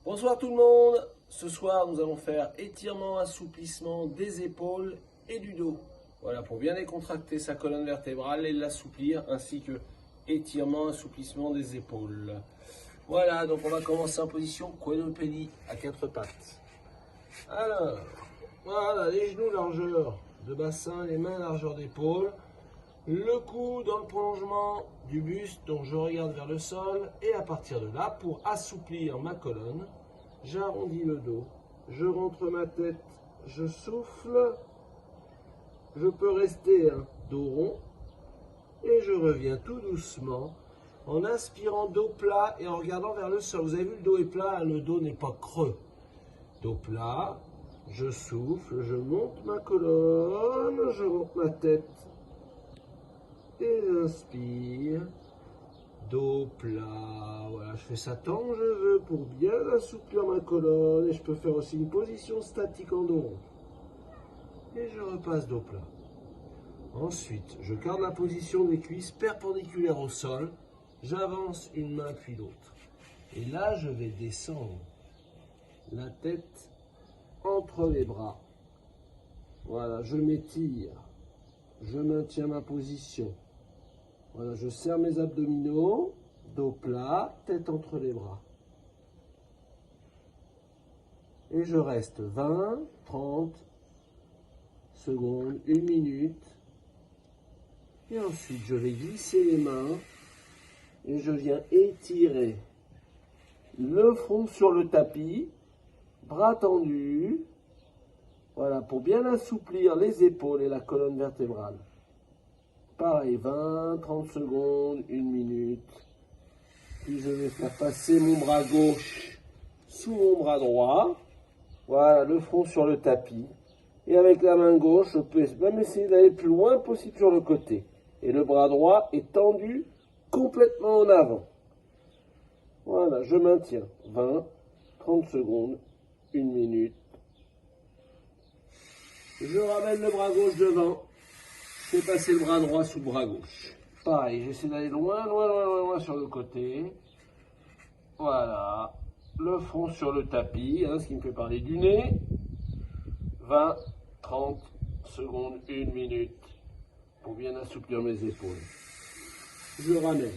Bonsoir tout le monde. Ce soir, nous allons faire étirement, assouplissement des épaules et du dos. Voilà, pour bien décontracter sa colonne vertébrale et l'assouplir, ainsi que étirement, assouplissement des épaules. Voilà, donc on va commencer en position quadrupédie à quatre pattes. Alors, voilà, les genoux largeur de bassin, les mains largeur d'épaule. Le cou dans le prolongement du buste, donc je regarde vers le sol. Et à partir de là, pour assouplir ma colonne, j'arrondis le dos, je rentre ma tête, je souffle, je peux rester un dos rond, et je reviens tout doucement en inspirant dos plat et en regardant vers le sol. Vous avez vu, le dos est plat, le dos n'est pas creux. Dos plat, je souffle, je monte ma colonne, je monte ma tête. Et j'inspire, dos plat, voilà, je fais ça tant que je veux pour bien assouplir ma colonne, et je peux faire aussi une position statique en dos rond. Et je repasse dos plat. Ensuite, je garde la position des cuisses perpendiculaires au sol, j'avance une main puis l'autre. Et là, je vais descendre la tête entre les bras. Voilà, je m'étire, je maintiens ma position. Voilà, je serre mes abdominaux, dos plat, tête entre les bras. Et je reste 20, 30 secondes, 1 minute. Et ensuite, je vais glisser les mains et je viens étirer le front sur le tapis, bras tendus. Voilà, pour bien assouplir les épaules et la colonne vertébrale. Pareil, 20, 30 secondes, 1 minute. Puis je vais faire passer mon bras gauche sous mon bras droit. Voilà, le front sur le tapis. Et avec la main gauche, je peux même essayer d'aller le plus loin possible sur le côté. Et le bras droit est tendu complètement en avant. Voilà, je maintiens. 20, 30 secondes, 1 minute. Je ramène le bras gauche devant. Je fais passer le bras droit sous le bras gauche. Pareil, j'essaie d'aller loin, loin, loin, loin, loin sur le côté. Voilà. Le front sur le tapis, ce qui me fait parler du nez. 20, 30 secondes, 1 minute. Pour bien assouplir mes épaules. Je ramène.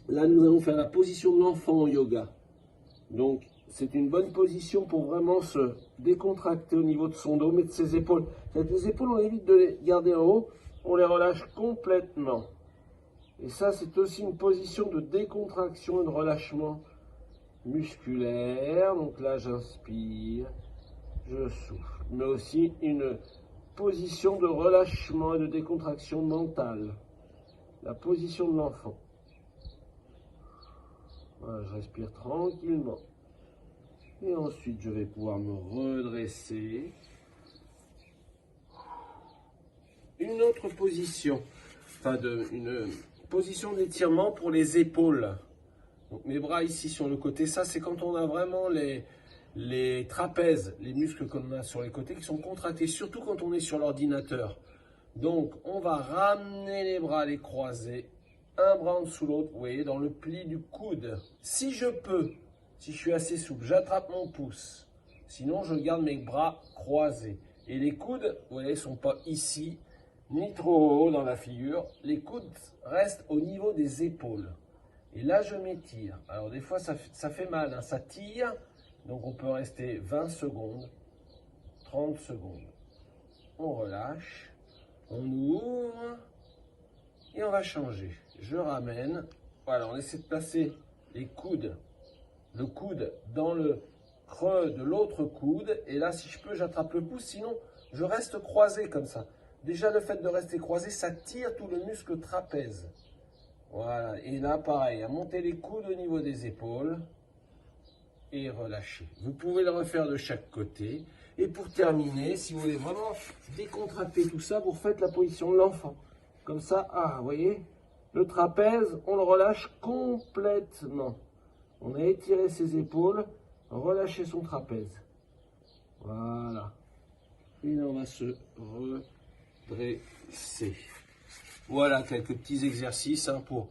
Là, nous allons faire la position de l'enfant en yoga. Donc, c'est une bonne position pour vraiment se décontracter au niveau de son dos, mais de ses épaules. Les épaules, on évite de les garder en haut, on les relâche complètement. Et ça, c'est aussi une position de décontraction et de relâchement musculaire. Donc là, j'inspire, je souffle. Mais aussi une position de relâchement et de décontraction mentale. La position de l'enfant. Voilà, je respire tranquillement. Et ensuite, je vais pouvoir me redresser. Une autre position, une position d'étirement pour les épaules. Donc mes bras ici sur le côté, ça c'est quand on a vraiment les trapèzes, les muscles qu'on a sur les côtés qui sont contractés, surtout quand on est sur l'ordinateur. Donc on va ramener les bras, les croiser, un bras en dessous l'autre, vous voyez, dans le pli du coude. Si je peux, si je suis assez souple, j'attrape mon pouce. Sinon, je garde mes bras croisés. Et les coudes, vous voyez, ne sont pas ici, ni trop haut dans la figure. Les coudes restent au niveau des épaules. Et là, je m'étire. Alors, des fois, ça fait mal, ça tire. Donc, on peut rester 20 secondes, 30 secondes. On relâche, on ouvre et on va changer. Je ramène. Voilà, on essaie de placer les coudes. Le coude dans le creux de l'autre coude. Et là, si je peux, j'attrape le pouce. Sinon, je reste croisé comme ça. Déjà, le fait de rester croisé, ça tire tout le muscle trapèze. Voilà. Et là, pareil, à monter les coudes au niveau des épaules. Et relâcher. Vous pouvez le refaire de chaque côté. Et pour terminer, si vous voulez vraiment décontracter tout ça, vous refaites la position de l'enfant. Comme ça, vous voyez, le trapèze, on le relâche complètement. On a étiré ses épaules, relâché son trapèze. Voilà. Et là, on va se redresser. Voilà quelques petits exercices pour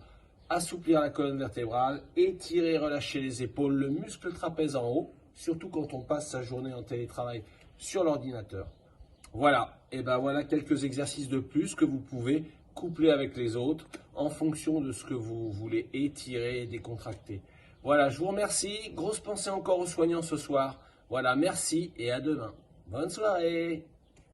assouplir la colonne vertébrale, étirer, relâcher les épaules, le muscle trapèze en haut, surtout quand on passe sa journée en télétravail sur l'ordinateur. Voilà, et ben voilà quelques exercices de plus que vous pouvez coupler avec les autres en fonction de ce que vous voulez étirer et décontracter. Voilà, je vous remercie. Grosse pensée encore aux soignants ce soir. Voilà, merci et à demain. Bonne soirée.